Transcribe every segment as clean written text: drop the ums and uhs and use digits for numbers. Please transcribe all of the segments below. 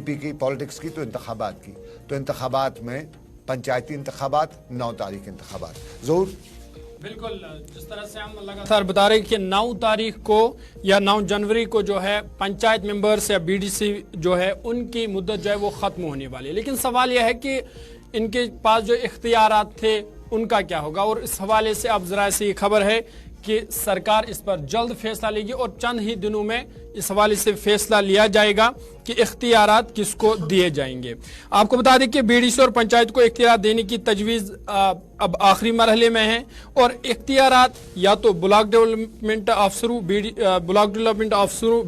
P की politics की तो इंतखाबात की, तो इंतखाबात में पंचायती इंतखाबात 9 तारीख इंतखाबात जरूर। बिल्कुल, जिस तरह से हम लगातार बता रहे हैं कि 9 तारीख को या 9 जनवरी को जो है पंचायत मेंबर्स या बीडीसी जो है उनकी मुद्दत जो है वो ख़त्म होने वाली है, लेकिन सवाल यह है कि इनके पास जो इख्तियारात थे उनका क्या होगा। और इस हवाले से अब ज़रा से ये खबर है कि सरकार इस पर जल्द फैसला लेगी और चंद ही दिनों में इस हवाले से फैसला लिया जाएगा कि इख्तियारात किसको दिए जाएंगे। आपको बता दें कि बीडीसी और पंचायत को इख्तियार देने की तजवीज़ अब आखिरी मरहले में है और इख्तियारात या तो ब्लॉक डेवलपमेंट अफसरों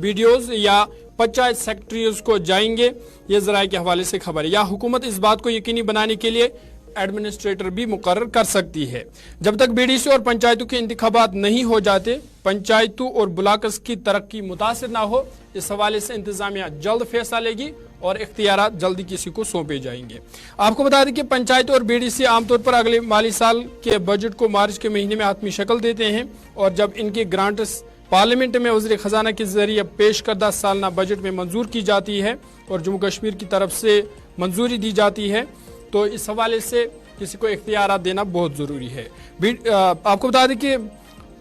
बीडीओज या पंचायत सेक्रेटरीज को जाएंगे। ये ज़राए के हवाले से खबर है। या हुकूमत इस बात को यकीनी बनाने के लिए एडमिनिस्ट्रेटर भी मुकर्रर कर सकती है। जब तक बीडीसी और पंचायतों के इंतखाबात नहीं हो जाते, पंचायतों और ब्लॉक्स की तरक्की मुतासिर ना हो, इस हवाले से इंतजामिया जल्द फैसला लेगी और इख्तियारात जल्दी किसी को सौंपे जाएंगे। आपको बता दें कि पंचायत और बीडीसी आमतौर पर अगले माली साल के बजट को मार्च के महीने में हतमी शक्ल देते हैं और जब इनकी ग्रांट्स पार्लियामेंट में वज़ीर ख़जाना के जरिए पेश करदा सालाना बजट में मंजूर की जाती है और जम्मू कश्मीर की तरफ से मंजूरी दी जाती है, तो इस हवाले से किसी को इख्तियारात देना बहुत ज़रूरी है। आपको बता दें कि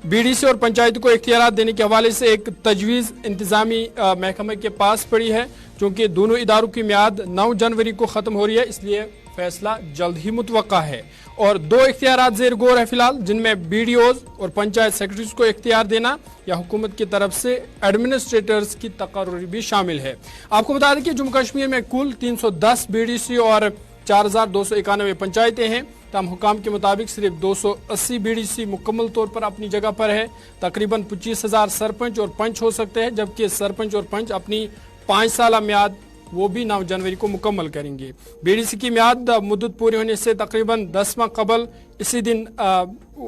बीडीसी और पंचायत को इख्तियारात देने के हवाले से एक तजवीज़ इंतज़ामी महकमे के पास पड़ी है। चूँकि दोनों इदारों की मियाद 9 जनवरी को ख़त्म हो रही है, इसलिए फैसला जल्द ही मुतवक्का है और 2 इख्तियारात ज़ेर गौर है फिलहाल, जिनमें बीडीओज और पंचायत सेक्रेटरीज को इख्तियार देना या हुकूमत की तरफ से एडमिनिस्ट्रेटर्स की तकर्री भी शामिल है। आपको बता दें कि जम्मू कश्मीर में कुल 310 बीडीसी और 4291 पंचायतें हैं। तमाम हुकाम के मुताबिक सिर्फ 280 बीडीसी मुकम्मल तौर पर अपनी जगह पर है। तकरीबन 25,000 सरपंच और पंच हो सकते हैं, जबकि सरपंच और पंच अपनी 5 साल मियाद वो भी 9 जनवरी को मुकम्मल करेंगे। बीडीसी की मियाद मुद्दत पूरी होने से तकरीबन 10 माह कबल इसी दिन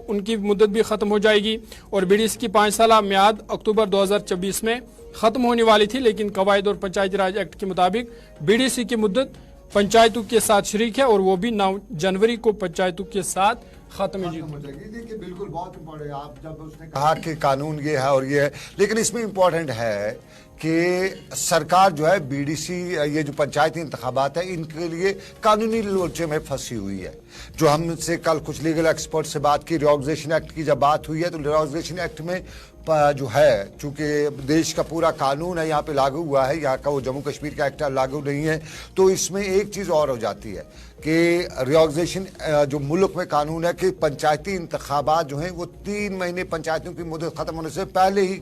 उनकी मुद्दत भी ख़त्म हो जाएगी और बीडीसी की 5 साल मियाद अक्टूबर 2024 में ख़त्म होने वाली थी, लेकिन कवायद और पंचायती राज एक्ट के मुताबिक बीडीसी की मुद्दत पंचायतों के साथ शरीक है और वो भी 9 जनवरी को पंचायतों के साथ खत्म हो जाएगी। देखिए बिल्कुल बहुत इम्पोर्टेंट है, आप जब उसने कहा कि कानून ये है और ये है, लेकिन इसमें इम्पोर्टेंट है कि सरकार जो है बीडीसी ये जो पंचायती इंतखाबात है इनके लिए कानूनी लोचे में फंसी हुई है। जो हमसे कल कुछ लीगल एक्सपर्ट से बात की, रिऑर्गनाइजेशन एक्ट की जब बात हुई है तो रिऑर्गनाइजेशन एक्ट में जो है, चूंकि देश का पूरा कानून है यहाँ पे लागू हुआ है, यहाँ का वो जम्मू कश्मीर का एक्ट लागू नहीं है, तो इसमें एक चीज़ और हो जाती है कि रिऑर्गनाइजेशन जो मुल्क में कानून है कि पंचायती इंतखाबात जो हैं वो 3 महीने पंचायतों की मुद्दत ख़त्म होने से पहले ही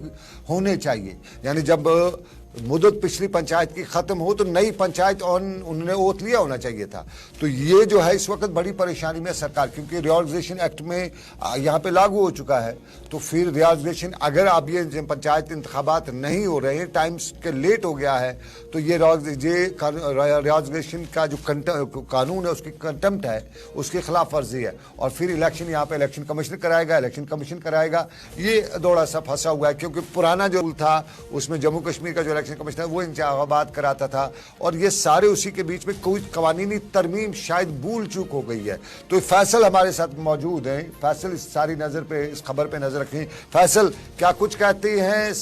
होने चाहिए। यानी जब मुद्दत पिछली पंचायत की ख़त्म हो तो नई पंचायत उन्होंने ओथ लिया होना चाहिए था। तो ये जो है इस वक्त बड़ी परेशानी में सरकार, क्योंकि रिऑर्गनाइजेशन एक्ट में यहाँ पे लागू हो चुका है, तो फिर रिऑर्गनाइजेशन अगर अब ये पंचायत इंतखाबात नहीं हो रहे हैं, टाइम्स के लेट हो गया है, तो ये रिऑर्गनाइजेशन का जो कानून है उसकी कंटेम्प्ट है, उसकी खिलाफ वर्जी है और फिर इलेक्शन यहाँ पे इलेक्शन कमीशन कराएगा। ये दौड़ा सा फंसा हुआ है, क्योंकि पुराना जो रूल था उसमें जम्मू कश्मीर का जो इलेक्शन कमीशनर वो इंतखाबात कराता था और ये सारे उसी के बीच में कोई कवानीनी तरमीम शायद भूल चूक हो गई है। तो फैसल हमारे साथ मौजूद हैं। फैसल इस सारी इस खबर पे नजर रखें। फैसल क्या कुछ कहते हैं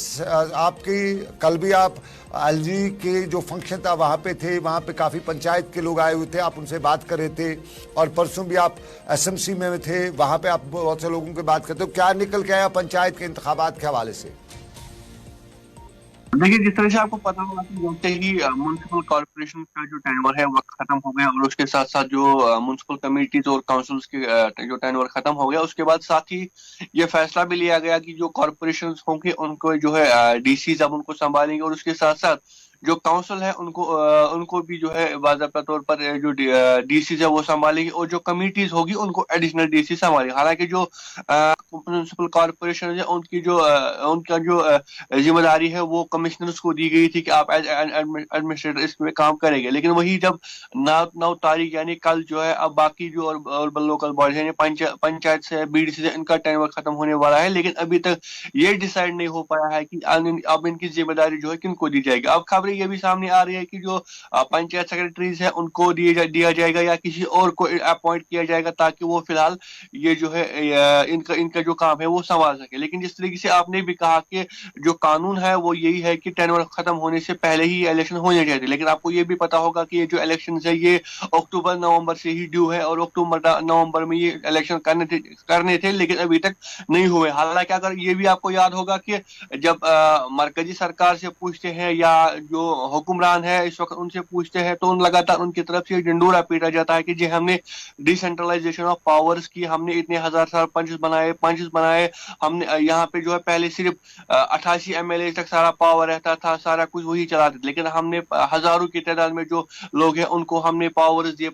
आपकी? कल भी आप एलजी के जो फंक्शन था वहाँ पे थे, वहाँ पे काफ़ी पंचायत के लोग आए हुए थे, आप उनसे बात कर रहे थे और परसों भी आप एसएमसी में थे, वहाँ पे आप बहुत से लोगों की बात करते हो। क्या निकल के आया पंचायत के इंतखाबात के हवाले से? देखिए, जिस तरह से आपको पता होगा कि जैसे ही म्युनिसिपल कॉर्पोरेशन का जो टेन्योर है वो खत्म हो गया और उसके साथ साथ जो म्युनिसिपल कमेटीज और काउंसिल्स के जो टेन्योर खत्म हो गया, उसके बाद साथ ही ये फैसला भी लिया गया कि जो कॉर्पोरेशन होंगे उनको जो है डीसीज अब उनको संभालेंगे और उसके साथ साथ जो काउंसिल है उनको भी जो है बाज़ाब्ता तौर पर जो डीसीज है वो संभालेंगे और जो कमेटीज होगी उनको एडिशनल डीसी संभालेंगे। हालांकि जो म्युनिसिपल कॉर्पोरेशन है उनका जो जिम्मेदारी है वो कमिश्नर्स को दी गई थी कि आप एडमिनिस्ट्रेटर इसमें काम करेंगे, लेकिन वही जब 9 तारीख यानी कल जो है अब बाकी जो और लोकल बॉडीज है पंचायत से बीडीसी से इनका टेन्योर खत्म होने वाला है, लेकिन अभी तक ये डिसाइड नहीं हो पाया है कि अब इनकी जिम्मेदारी जो है किनको दी जाएगी। अब खबरें ये भी सामने आ रही है कि जो पंचायत सेक्रेटरीज है उनको दिया जाएगा या किसी और को अपॉइंट किया जाएगा ताकि वो फिलहाल ये जो है इनका जो काम है वो संभाल सके। लेकिन जिस तरीके से आपने भी कहा कि जो कानून है वो यही है कि टेन्योर खत्म होने से पहले ही इलेक्शन होने चाहिए, लेकिन आपको ये भी पता होगा कि ये जो इलेक्शन है ये अक्टूबर नवंबर से ही ड्यू है और अक्टूबर नवंबर में ये इलेक्शन करने थे लेकिन अभी तक नहीं हुए। हालांकि अगर ये भी आपको याद होगा कि जब मरकजी सरकार से पूछते हैं या जो हुक्मरान है इस वक्त उनसे पूछते हैं तो लगातार उनकी तरफ से डंडोरा पीटा जाता है कि जी हमने डिसेंट्रलाइजेशन ऑफ पावर्स की, हमने इतने हजार साल पंचेस बनाए, हमने यहाँ पे जो है पहले सिर्फ 88 MLA तक सारा पावर रहता था, सारा कुछ वही चलाते थे, लेकिन हमने हजारों की तादाद में जो लोग हैं उनको हमने पावर्स दिए,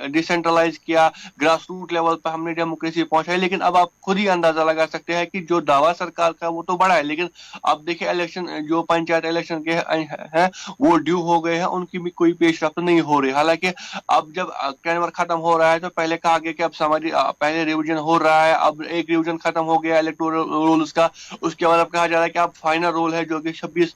डिसेंट्रलाइज किया, ग्रास रूट लेवल पर हमने डेमोक्रेसी पहुंचाई। लेकिन अब आप खुद ही अंदाजा लगा सकते हैं कि जो दावा सरकार का वो तो बड़ा है, लेकिन अब देखिए इलेक्शन जो पंचायत इलेक्शन के हैं वो ड्यू हो गए हैं, उनकी भी कोई पेशरफ्त नहीं हो रही। हालांकि अब जब टेन्योर खत्म हो रहा है तो पहले कहा गया कि अब समाजी पहले रिवीजन हो रहा है, अब एक रिवीजन खत्म हो गया इलेक्टोरल रोल्स का, उसके बाद अब कहा जा रहा है कि अब फाइनल रोल है जो कि 26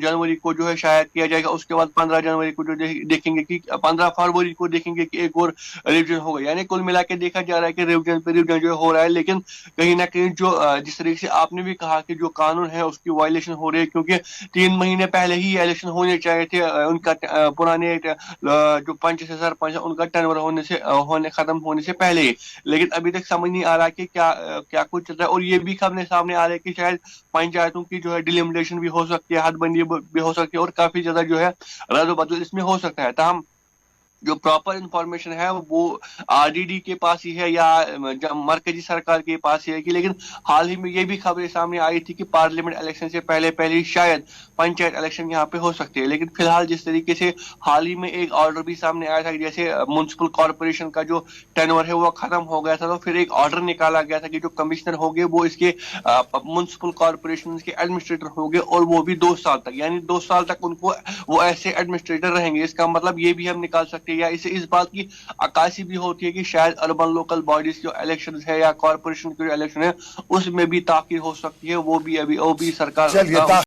जनवरी को जो है शायद किया जाएगा। उसके बाद 15 जनवरी को जो देखेंगे कि 15 फरवरी को देखेंगे कि एक और रिवीजन होगा। यानी कुल मिला के देखा जा रहा है कि रिवीजन पे रिवीजन जो हो रहा है, लेकिन कहीं ना कहीं जो जिस तरीके से आपने भी कहा कि जो कानून है उसकी वायलेशन हो रही है, क्योंकि 3 महीने पहले ही इलेक्शन होने चाहिए थे, उनका पुराने जो पंच से सरपंच उनका टेन्योर खत्म होने से पहले ही, लेकिन अभी तक समझ नहीं आ रहा कि क्या कुछ चल रहा है। और ये भी खबरें सामने आ रही है कि शायद पंचायतों की जो है डिलिमिटेशन भी हो सकती है, हदबंदी भी हो सकती है और काफी ज्यादा जो है रद्द-बदल इसमें हो सकता है। ताहम जो प्रॉपर इंफॉर्मेशन है वो आरडीडी के पास ही है या मरकजी सरकार के पास ही है कि, लेकिन हाल ही में ये भी खबरें सामने आई थी कि पार्लियामेंट इलेक्शन से पहले शायद पंचायत इलेक्शन यहाँ पे हो सकते हैं। लेकिन फिलहाल जिस तरीके से हाल ही में एक ऑर्डर भी सामने आया था कि जैसे म्युनिसिपल कॉर्पोरेशन का जो टेन्योर है वो खत्म हो गया था, तो फिर एक ऑर्डर निकाला गया था कि जो कमिश्नर हो गए वो इसके म्युनिसिपल कॉर्पोरेशन के एडमिनिस्ट्रेटर हो गए और वो भी 2 साल तक, यानी 2 साल तक उनको वो ऐसे एडमिनिस्ट्रेटर रहेंगे। इसका मतलब ये भी हम निकाल सकते हैं या इसे इस बात की अक्कासी भी होती है कि शायद अर्बन लोकल बॉडीज जो इलेक्शन है या कॉर्पोरेशन के जो इलेक्शन है उसमें भी ताखीर हो सकती है, वो भी सरकार